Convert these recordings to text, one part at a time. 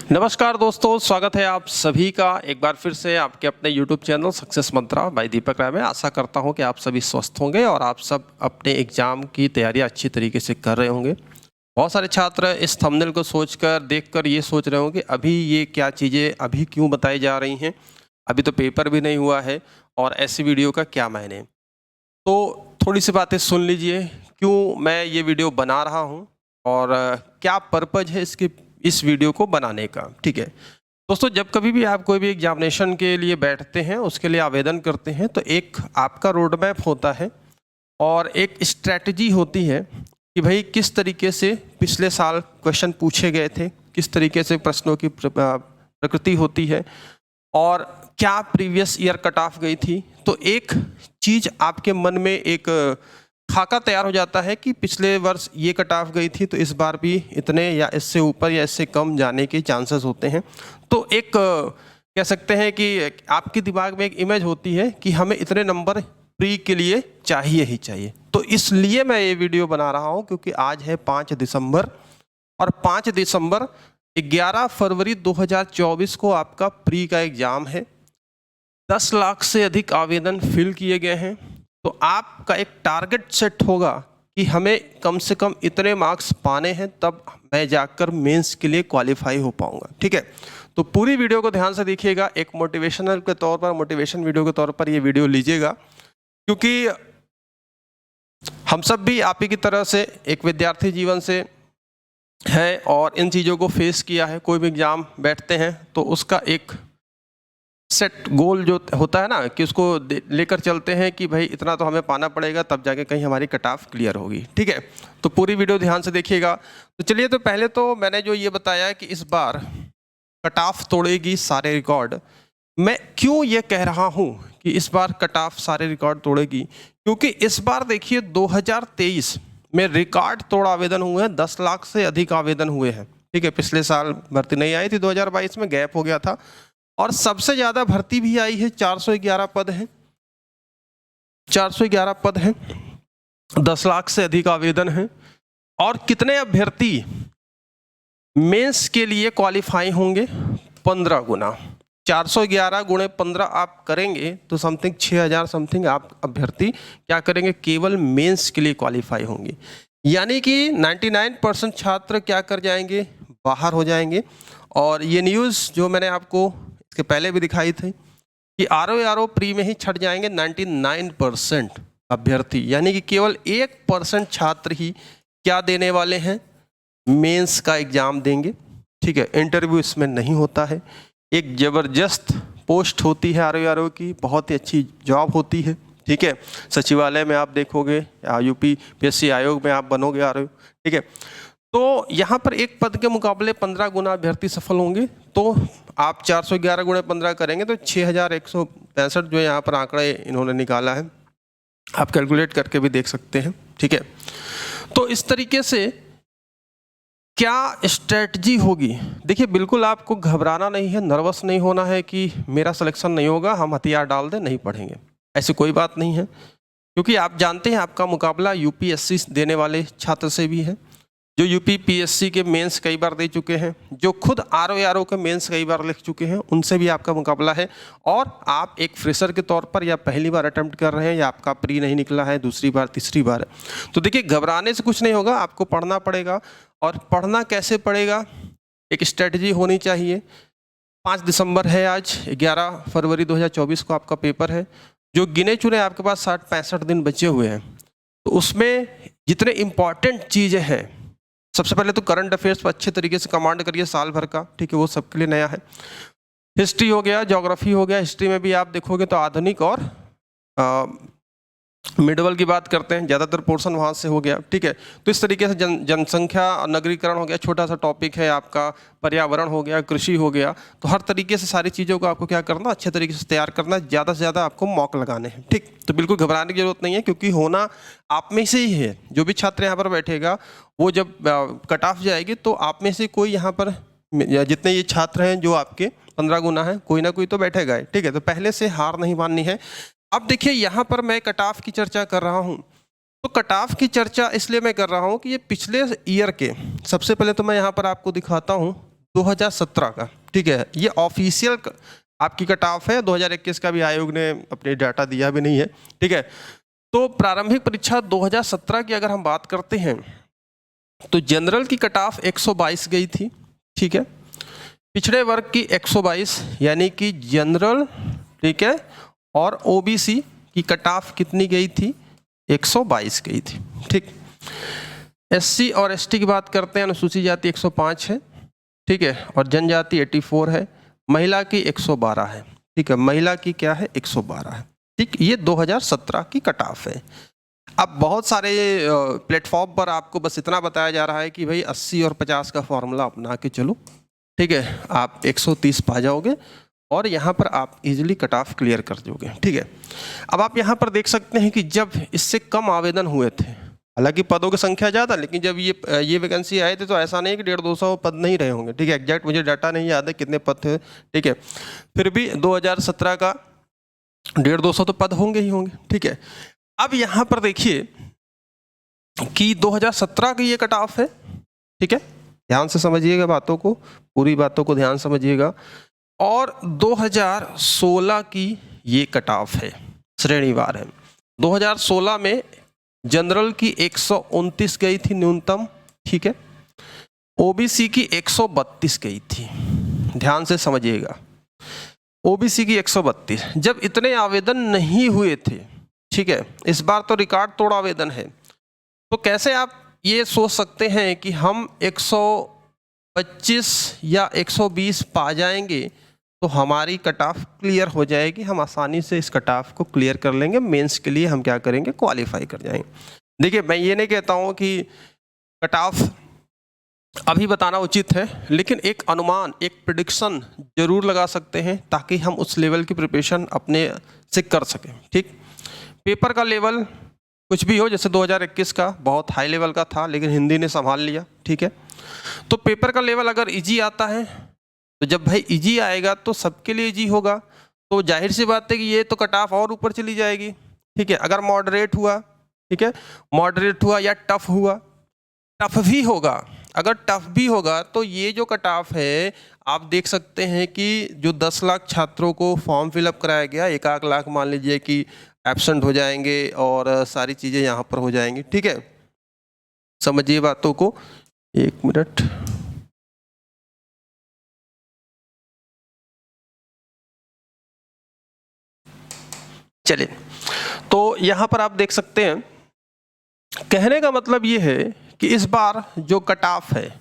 नमस्कार दोस्तों, स्वागत है आप सभी का एक बार फिर से आपके अपने YouTube चैनल सक्सेस मंत्रा बाय दीपक राय में। आशा करता हूं कि आप सभी स्वस्थ होंगे और आप सब अपने एग्ज़ाम की तैयारियां अच्छी तरीके से कर रहे होंगे। बहुत सारे छात्र इस थंबनेल को सोचकर देखकर ये सोच रहे होंगे कि अभी ये क्या चीज़ें अभी क्यों बताई जा रही हैं, अभी तो पेपर भी नहीं हुआ है और ऐसी वीडियो का क्या मायने। तो थोड़ी सी बातें सुन लीजिए, क्यों मैं ये वीडियो बना रहा हूँ और क्या पर्पज़ है इस वीडियो को बनाने का। ठीक है दोस्तों, जब कभी भी आप कोई भी एग्जामिनेशन के लिए बैठते हैं, उसके लिए आवेदन करते हैं, तो एक आपका रोड मैप होता है और एक स्ट्रैटेजी होती है कि भाई किस तरीके से पिछले साल क्वेश्चन पूछे गए थे, किस तरीके से प्रश्नों की प्रकृति होती है और क्या प्रीवियस ईयर कट ऑफ गई थी। तो एक चीज़ आपके मन में एक खाका तैयार हो जाता है कि पिछले वर्ष ये कट ऑफ गई थी, तो इस बार भी इतने या इससे ऊपर या इससे कम जाने के चांसेस होते हैं। तो एक कह सकते हैं कि आपके दिमाग में एक इमेज होती है कि हमें इतने नंबर प्री के लिए चाहिए ही चाहिए। तो इसलिए मैं ये वीडियो बना रहा हूँ, क्योंकि आज है 5 दिसंबर और 5 दिसंबर 11 फरवरी 2024 को आपका प्री का एग्ज़ाम है। 10 लाख से अधिक आवेदन फिल किए गए हैं। तो आपका एक टारगेट सेट होगा कि हमें कम से कम इतने मार्क्स पाने हैं, तब मैं जाकर मेंस के लिए क्वालिफाई हो पाऊंगा। ठीक है, तो पूरी वीडियो को ध्यान से देखिएगा। एक मोटिवेशनल के तौर पर, मोटिवेशन वीडियो के तौर पर ये वीडियो लीजिएगा, क्योंकि हम सब भी आप ही की तरह से एक विद्यार्थी जीवन से है और इन चीज़ों को फेस किया है। कोई भी एग्ज़ाम बैठते हैं तो उसका एक सेट गोल जो होता है ना, कि उसको लेकर चलते हैं कि भाई इतना तो हमें पाना पड़ेगा, तब जाके कहीं हमारी कट ऑफ क्लियर होगी। ठीक है, तो पूरी वीडियो ध्यान से देखिएगा। तो चलिए, तो पहले तो मैंने जो ये बताया कि इस बार कट ऑफ तोड़ेगी सारे रिकॉर्ड। मैं क्यों ये कह रहा हूँ कि इस बार कट ऑफ सारे रिकॉर्ड तोड़ेगी, क्योंकि इस बार देखिए 2023 में रिकॉर्ड तोड़ आवेदन हुए हैं। 10 लाख से अधिक आवेदन हुए हैं। ठीक है, पिछले साल भर्ती नहीं आई थी, 2022 में गैप हो गया था और सबसे ज़्यादा भर्ती भी आई है। 411 पद हैं, 411 पद हैं, 10 लाख से अधिक आवेदन हैं। और कितने अभ्यर्थी मेंस के लिए क्वालिफाई होंगे? 15 गुना। 411 गुणे 15 आप करेंगे तो समथिंग 6000 समथिंग आप अभ्यर्थी क्या करेंगे? केवल मेंस के लिए क्वालिफाई होंगे। यानी कि 99% छात्र क्या कर जाएंगे? बाहर हो जाएंगे। और ये न्यूज़ जो मैंने आपको इसके पहले भी दिखाई थी कि आरओ प्री में ही छट जाएंगे 99% अभ्यर्थी, यानी कि केवल 1% छात्र ही क्या देने वाले हैं? मेंस का एग्ज़ाम देंगे। ठीक है, इंटरव्यू इसमें नहीं होता है। एक ज़बरदस्त पोस्ट होती है आरओ की, बहुत ही अच्छी जॉब होती है। ठीक है, सचिवालय में आप देखोगे, यूपी पीएससी आयोग में आप बनोगे आरओ। ठीक है, तो यहाँ पर एक पद के मुकाबले 15 गुना अभ्यर्थी सफल होंगे। तो आप 411 गुणे 15 करेंगे तो 6165 जो यहाँ पर आंकड़े इन्होंने निकाला है, आप कैलकुलेट करके भी देख सकते हैं। ठीक है, तो इस तरीके से क्या स्ट्रेटजी होगी? देखिए, बिल्कुल आपको घबराना नहीं है, नर्वस नहीं होना है कि मेरा सिलेक्शन नहीं होगा, हम हथियार डाल दें, नहीं पढ़ेंगे, ऐसी कोई बात नहीं है। क्योंकि आप जानते हैं आपका मुकाबला यूपीएससी देने वाले छात्र से भी है, जो यूपी पीएससी के मेंस कई बार दे चुके हैं, जो खुद आरओ के मेंस कई बार लिख चुके हैं, उनसे भी आपका मुकाबला है। और आप एक फ्रेशर के तौर पर या पहली बार अटेम्प्ट कर रहे हैं, या आपका प्री नहीं निकला है, दूसरी बार तीसरी बार, तो देखिए घबराने से कुछ नहीं होगा। आपको पढ़ना पड़ेगा। और पढ़ना कैसे पड़ेगा? एक स्ट्रेटजी होनी चाहिए। 5 दिसंबर है आज, 11 फरवरी 2024 को आपका पेपर है। जो गिने चुने आपके पास 60-65 दिन बचे हुए हैं, तो उसमें जितने इम्पॉर्टेंट चीज़ें हैं, सबसे पहले तो करंट अफेयर्स पर अच्छे तरीके से कमांड करिए साल भर का। ठीक है, वो सबके लिए नया है। हिस्ट्री हो गया, ज्योग्राफी हो गया। हिस्ट्री में भी आप देखोगे तो आधुनिक और मिडवल की बात करते हैं, ज़्यादातर पोर्शन वहाँ से हो गया। ठीक है, तो इस तरीके से जनसंख्या और नगरीकरण हो गया, छोटा सा टॉपिक है आपका। पर्यावरण हो गया, कृषि हो गया। तो हर तरीके से सारी चीज़ों को आपको क्या करना, अच्छे तरीके से तैयार करना, ज़्यादा से ज़्यादा आपको मॉक लगाने हैं। ठीक, तो बिल्कुल घबराने की जरूरत नहीं है, क्योंकि होना आप में से ही है। जो भी छात्र यहाँ पर बैठेगा, वो जब कट ऑफ जाएगी तो आप में से कोई यहाँ पर, जितने ये छात्र हैं जो आपके 15 गुना हैं, कोई ना कोई तो बैठेगा। ठीक है, तो पहले से हार नहीं माननी है। अब देखिए, यहाँ पर मैं कट ऑफ की चर्चा कर रहा हूँ, तो कट ऑफ की चर्चा इसलिए मैं कर रहा हूँ कि ये पिछले ईयर के, सबसे पहले तो मैं यहाँ पर आपको दिखाता हूँ 2017 का, ठीक है, ये ऑफिशियल आपकी कट ऑफ है। 2021 का भी आयोग ने अपने डाटा दिया भी नहीं है, ठीक है। तो प्रारंभिक परीक्षा 2017 की अगर हम बात करते हैं तो जनरल की कट ऑफ 122 गई थी, ठीक है। पिछड़े वर्ग की 122 यानी कि जनरल, ठीक है, और ओबीसी की कट ऑफ कितनी गई थी? 122 गई थी, ठीक। एससी और एसटी की बात करते हैं, अनुसूचित जाति 105 है, ठीक है, और जनजाति 84 है, महिला की 112 है, ठीक है, महिला की क्या है? 112 है, ठीक। ये 2017 की कट ऑफ है। अब बहुत सारे प्लेटफॉर्म पर आपको बस इतना बताया जा रहा है कि भाई 80 और 50 का फॉर्मूला अपना के चलो, ठीक है, आप 130 पा जाओगे और यहाँ पर आप इजीली कट ऑफ क्लियर कर दोगे, ठीक है। अब आप यहाँ पर देख सकते हैं कि जब इससे कम आवेदन हुए थे, हालांकि पदों की संख्या ज़्यादा, लेकिन जब ये वैकेंसी आए थे तो ऐसा नहीं कि 150-200 पद नहीं रहे होंगे, ठीक है। एग्जैक्ट मुझे डाटा नहीं याद है कितने पद थे, ठीक है, फिर भी 2017 का 150-200 तो पद होंगे ही होंगे, ठीक है। अब यहाँ पर देखिए कि 2017 की ये कट ऑफ है, ठीक है, ध्यान से समझिएगा बातों को, पूरी बातों को ध्यान समझिएगा। और 2016 की ये कट ऑफ है, श्रेणीवार है। 2016 में जनरल की 129 गई थी न्यूनतम, ठीक है, ओबीसी की 132 गई थी, ध्यान से समझिएगा, ओबीसी की 132। जब इतने आवेदन नहीं हुए थे, ठीक है, इस बार तो रिकॉर्ड तोड़ आवेदन है, तो कैसे आप ये सोच सकते हैं कि हम 125 या 120 पा जाएंगे तो हमारी कट ऑफ क्लियर हो जाएगी, हम आसानी से इस कट ऑफ को क्लियर कर लेंगे, मेंस के लिए हम क्या करेंगे? क्वालिफाई कर जाएंगे। देखिए, मैं ये नहीं कहता हूँ कि कट ऑफ अभी बताना उचित है, लेकिन एक अनुमान, एक प्रिडिक्शन जरूर लगा सकते हैं ताकि हम उस लेवल की प्रिपरेशन अपने से कर सकें, ठीक। पेपर का लेवल कुछ भी हो, जैसे 2021 का बहुत हाई लेवल का था लेकिन हिंदी ने संभाल लिया, ठीक है। तो पेपर का लेवल अगर इजी आता है तो जब भाई इजी आएगा तो सबके लिए इजी होगा, तो जाहिर सी बात है कि ये तो कट ऑफ और ऊपर चली जाएगी, ठीक है। अगर मॉडरेट हुआ, ठीक है, मॉडरेट हुआ या टफ हुआ, टफ भी होगा, अगर टफ भी होगा तो ये जो कट ऑफ है आप देख सकते हैं कि जो 10 लाख छात्रों को फॉर्म फिलअप कराया गया, 1 लाख मान लीजिए कि एब्सेंट हो जाएंगे और सारी चीज़ें यहाँ पर हो जाएंगी, ठीक है। समझिए बातों को, 1 मिनट। चलिए, तो यहाँ पर आप देख सकते हैं, कहने का मतलब ये है कि इस बार जो कट ऑफ है,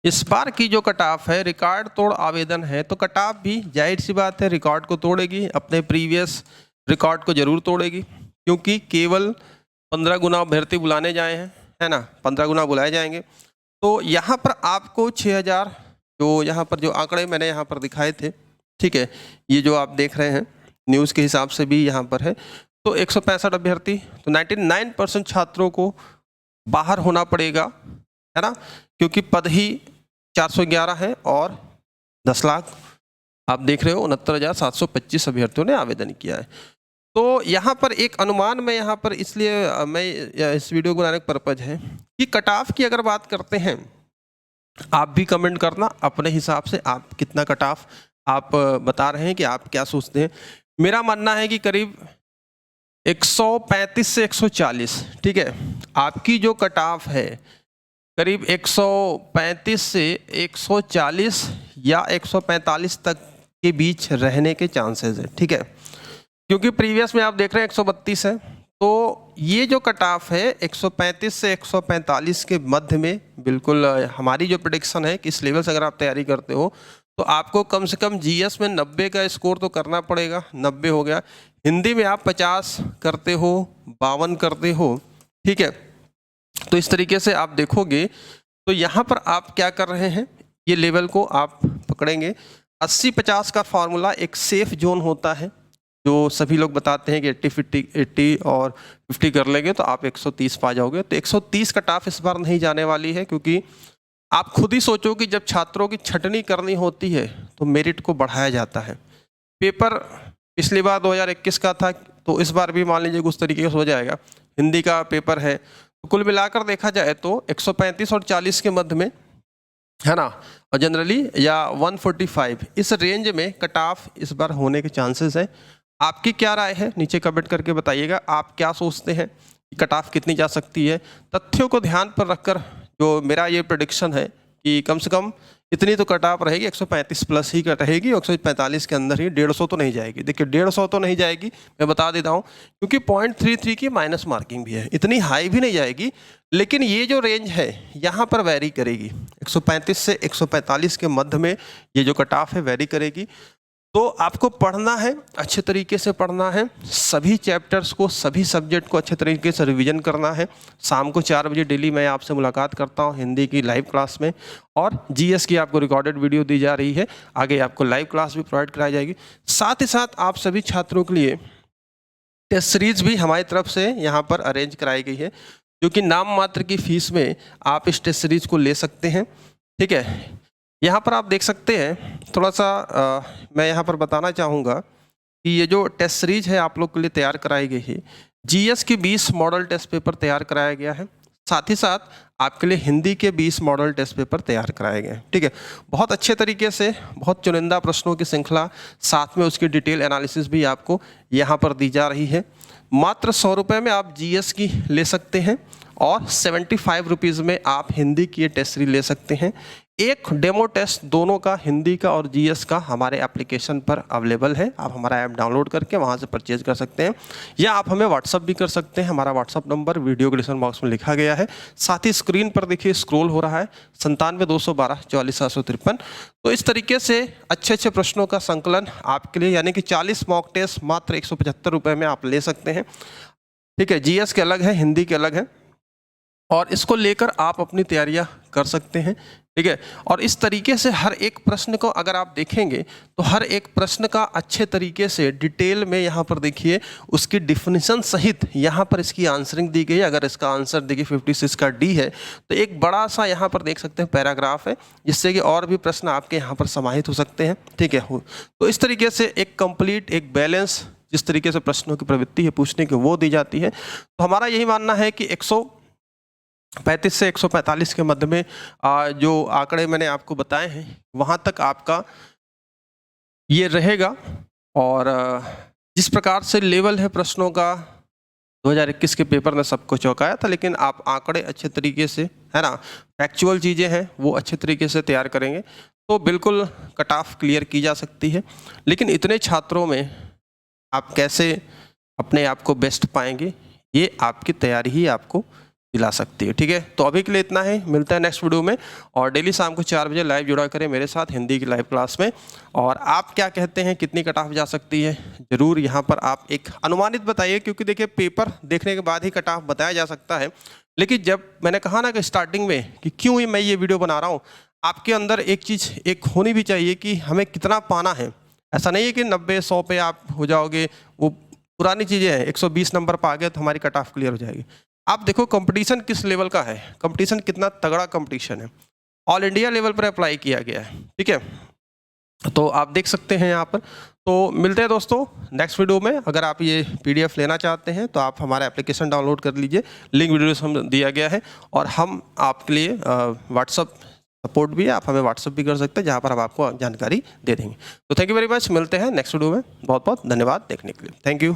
इस बार की जो कट ऑफ है रिकॉर्ड तोड़ आवेदन है, तो कट ऑफ भी जाहिर सी बात है रिकॉर्ड को तोड़ेगी, अपने प्रीवियस रिकॉर्ड को जरूर तोड़ेगी, क्योंकि केवल 15 गुना अभ्यर्थी बुलाने जाए हैं, है ना, 15 गुना बुलाए जाएंगे। तो यहाँ पर आपको 6000 जो यहाँ पर जो आंकड़े मैंने यहाँ पर दिखाए थे, ठीक है, ये जो आप देख रहे हैं न्यूज़ के हिसाब से भी यहाँ पर है, तो 165 अभ्यर्थी, तो 99% छात्रों को बाहर होना पड़ेगा, है ना, क्योंकि पद ही 411 है और 10 लाख आप देख रहे हो 69,725 अभ्यर्थियों ने आवेदन किया है। तो यहाँ पर एक अनुमान मैं यहाँ पर इसलिए मैं इस वीडियो को बनाने का पर्पज है कि कट ऑफ की अगर बात करते हैं, आप भी कमेंट करना अपने हिसाब से, आप कितना कट ऑफ आप बता रहे हैं कि आप क्या सोचते हैं। मेरा मानना है कि करीब 135 से 140, ठीक है, आपकी जो कट ऑफ है करीब 135 से 140 या 145 तक के बीच रहने के चांसेस है, ठीक है, क्योंकि प्रीवियस में आप देख रहे हैं 132 है, तो ये जो कट ऑफ है 135 से 145 के मध्य में बिल्कुल हमारी जो प्रेडिक्शन है कि इस लेवल से अगर आप तैयारी करते हो तो आपको कम से कम जीएस में 90 का स्कोर तो करना पड़ेगा, 90 हो गया, हिंदी में आप 50 करते हो, 52 करते हो, ठीक है। तो इस तरीके से आप देखोगे तो यहाँ पर आप क्या कर रहे हैं, ये लेवल को आप पकड़ेंगे। 80-50 का फॉर्मूला एक सेफ जोन होता है, जो सभी लोग बताते हैं कि 80 और 50 कर लेंगे तो आप 130 पा जाओगे। तो 130 कट ऑफ इस बार नहीं जाने वाली है, क्योंकि आप खुद ही सोचो कि जब छात्रों की छंटनी करनी होती है तो मेरिट को बढ़ाया जाता है। पेपर पिछली बार 2021 का था, तो इस बार भी मान लीजिए उस तरीके से हो जाएगा, हिंदी का पेपर है, तो कुल मिलाकर देखा जाए तो 135 और 40 के मध्य में है ना। और जनरली या 145 इस रेंज में कट ऑफ इस बार होने के चांसेस है। आपकी क्या राय है नीचे कमेंट करके बताइएगा, आप क्या सोचते हैं कि कट ऑफ कितनी जा सकती है। तथ्यों को ध्यान पर रखकर जो मेरा ये प्रेडिक्शन है कि कम से कम इतनी तो कट ऑफ रहेगी, 135 प्लस ही कट रहेगी, 145 के अंदर ही, 150 तो नहीं जाएगी। देखिए 150 तो नहीं जाएगी, मैं बता देता हूँ, क्योंकि 0.33 की माइनस मार्किंग भी है, इतनी हाई भी नहीं जाएगी। लेकिन ये जो रेंज है यहाँ पर वैरी करेगी, 135 से 145 के मध्य में ये जो कट ऑफ है वैरी करेगी। तो आपको पढ़ना है, अच्छे तरीके से पढ़ना है, सभी चैप्टर्स को, सभी सब्जेक्ट को अच्छे तरीके से रिवीजन करना है। शाम को 4 बजे डेली मैं आपसे मुलाकात करता हूं हिंदी की लाइव क्लास में, और जीएस की आपको रिकॉर्डेड वीडियो दी जा रही है, आगे आपको लाइव क्लास भी प्रोवाइड कराई जाएगी। साथ ही साथ आप सभी छात्रों के लिए टेस्ट सीरीज भी हमारी तरफ से यहाँ पर अरेंज कराई गई है, जो कि नाम मात्र की फीस में आप इस टेस्ट सीरीज को ले सकते हैं। ठीक है, यहाँ पर आप देख सकते हैं, थोड़ा सा मैं यहाँ पर बताना चाहूँगा कि ये जो टेस्ट सीरीज है आप लोग के लिए तैयार कराई गई है, जीएस की 20 मॉडल टेस्ट पेपर तैयार कराया गया है, साथ ही साथ आपके लिए हिंदी के 20 मॉडल टेस्ट पेपर तैयार कराए गए हैं। ठीक है, बहुत अच्छे तरीके से, बहुत चुनिंदा प्रश्नों की श्रृंखला, साथ में उसकी डिटेल एनालिसिस भी आपको यहाँ पर दी जा रही है। मात्र 100 रुपये में आप जीएस की ले सकते हैं और 75 रुपीज़ में आप हिंदी की ये टेस्ट सीरीज ले सकते हैं। एक डेमो टेस्ट दोनों का, हिंदी का और जीएस का, हमारे एप्लीकेशन पर अवेलेबल है। आप हमारा ऐप डाउनलोड करके वहां से परचेज कर सकते हैं, या आप हमें व्हाट्सअप भी कर सकते हैं। हमारा व्हाट्सअप नंबर वीडियो के डिस्क्रिप्शन बॉक्स में लिखा गया है, साथ ही स्क्रीन पर देखिए स्क्रॉल हो रहा है 97 212 44 753। तो इस तरीके से अच्छे अच्छे प्रश्नों का संकलन आपके लिए, यानी कि 40 मॉक टेस्ट मात्र 175 रुपये में आप ले सकते हैं। ठीक है, जीएस के अलग है, हिंदी के अलग है, और इसको लेकर आप अपनी तैयारियां कर सकते हैं। ठीक है, और इस तरीके से हर एक प्रश्न को अगर आप देखेंगे तो हर एक प्रश्न का अच्छे तरीके से डिटेल में यहाँ पर देखिए उसकी डिफिनीशन सहित यहाँ पर इसकी आंसरिंग दी गई है। अगर इसका आंसर देखिए 56 का डी है, तो एक बड़ा सा यहाँ पर देख सकते हैं पैराग्राफ है, जिससे कि और भी प्रश्न आपके यहाँ पर समाहित हो सकते हैं। ठीक है, तो इस तरीके से एक कंप्लीट, एक बैलेंस जिस तरीके से प्रश्नों की प्रवृत्ति है पूछने की वो दी जाती है। तो हमारा यही मानना है कि 135 से 145 के मध्य में जो आंकड़े मैंने आपको बताए हैं वहाँ तक आपका ये रहेगा। और जिस प्रकार से लेवल है प्रश्नों का 2021 के पेपर ने सबको चौंकाया था, लेकिन आप आंकड़े अच्छे तरीके से, है ना, फैक्चुअल चीज़ें हैं वो अच्छे तरीके से तैयार करेंगे तो बिल्कुल कट ऑफ क्लियर की जा सकती है। लेकिन इतने छात्रों में आप कैसे अपने आप को बेस्ट पाएंगे, ये आपकी तैयारी ही आपको दिला सकती है। ठीक है, तो अभी के लिए इतना ही, मिलता है नेक्स्ट वीडियो में। और डेली शाम को 4 बजे लाइव जुड़ा करें मेरे साथ हिंदी की लाइव क्लास में। और आप क्या कहते हैं, कितनी कट ऑफ जा सकती है, ज़रूर यहाँ पर आप एक अनुमानित बताइए, क्योंकि देखिए पेपर देखने के बाद ही कट ऑफ बताया जा सकता है। लेकिन जब मैंने कहा ना कि स्टार्टिंग में कि क्यों मैं ये वीडियो बना रहा हूँ, आपके अंदर एक चीज़ एक होनी भी चाहिए कि हमें कितना पाना है। ऐसा नहीं है कि 90-100 पे आप हो जाओगे, वो पुरानी चीज़ें हैं। 120 नंबर पर आ गए तो हमारी कट ऑफ क्लियर हो जाएगी। आप देखो कंपटीशन किस लेवल का है, कंपटीशन कितना तगड़ा कंपटीशन है, ऑल इंडिया लेवल पर अप्लाई किया गया है। ठीक है, तो आप देख सकते हैं यहाँ पर। तो मिलते हैं दोस्तों नेक्स्ट वीडियो में। अगर आप ये पीडीएफ लेना चाहते हैं तो आप हमारा एप्लीकेशन डाउनलोड कर लीजिए, लिंक वीडियो में दिया गया है। और हम आपके लिए व्हाट्सअप सपोर्ट भी है, आप हमें व्हाट्सअप भी कर सकते हैं, जहाँ पर हम आपको जानकारी दे देंगे। तो थैंक यू वेरी मच, मिलते हैं नेक्स्ट वीडियो में। बहुत बहुत धन्यवाद देखने के लिए, थैंक यू।